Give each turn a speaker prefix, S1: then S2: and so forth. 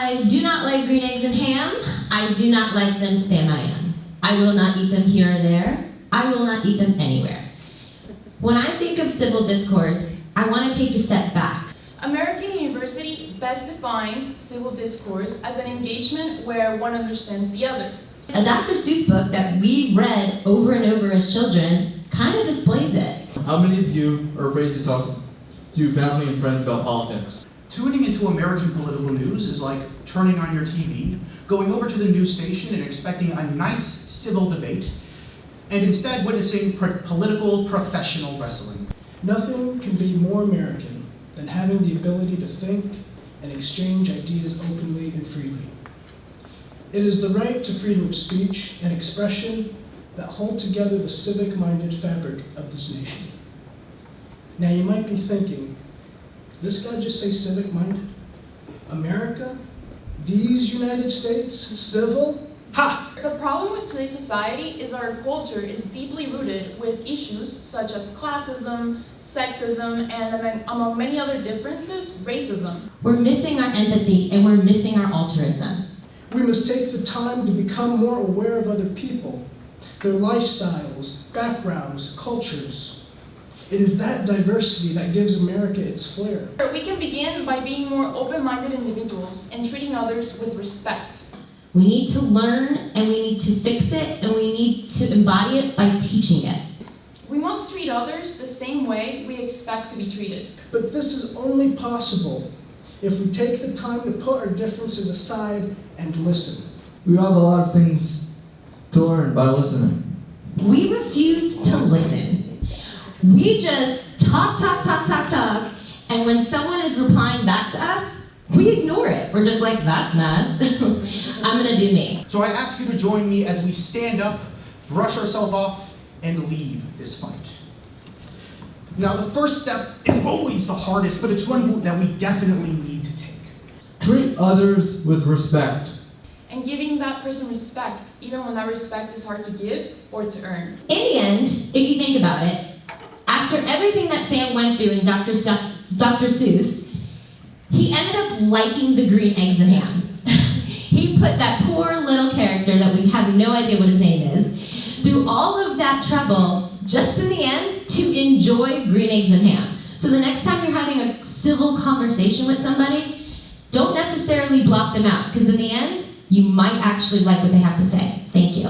S1: I do not like green eggs and ham. I do not like them Sam I am. I will not eat them here or there. I will not eat them anywhere. When I think of civil discourse, I want to take a step back.
S2: American University best defines civil discourse as an engagement where one understands the other.
S1: A Dr. Seuss book that we read over and over as children kind of displays it.
S3: How many of you are afraid to talk to family and friends about politics?
S4: Tuning into American political news is like turning on your TV, going over to the news station and expecting a nice civil debate, and instead witnessing political professional wrestling.
S5: Nothing can be more American than having the ability to think and exchange ideas openly and freely. It is the right to freedom of speech and expression that hold together the civic-minded fabric of this nation. Now you might be thinking, this guy just say civic-minded? America? These United States? Civil? Ha!
S2: The problem with today's society is our culture is deeply rooted with issues such as classism, sexism, and among many other differences, racism.
S1: We're missing our empathy and we're missing our altruism.
S5: We must take the time to become more aware of other people, their lifestyles, backgrounds, cultures. It is that diversity that gives America its flair.
S2: We can begin by being more open-minded individuals and treating others with respect.
S1: We need to learn and we need to fix it and we need to embody it by teaching it.
S2: We must treat others the same way we expect to be treated.
S5: But this is only possible if we take the time to put our differences aside and listen.
S3: We have a lot of things to learn by listening.
S1: We refuse to listen. We just talk, and when someone is replying back to us, we ignore it. We're just like, that's nice. I'm gonna do me.
S4: So I ask you to join me as we stand up, brush ourselves off, and leave this fight. Now the first step is always the hardest, but it's one that we definitely need to take.
S3: Treat others with respect.
S2: And giving that person respect, even when that respect is hard to give or to earn.
S1: In the end, if you think about it, after everything that Sam went through in Dr. Seuss, he ended up liking the green eggs and ham. He put that poor little character that we have no idea what his name is, through all of that trouble, just in the end, to enjoy green eggs and ham. So the next time you're having a civil conversation with somebody, don't necessarily block them out, because in the end, you might actually like what they have to say. Thank you.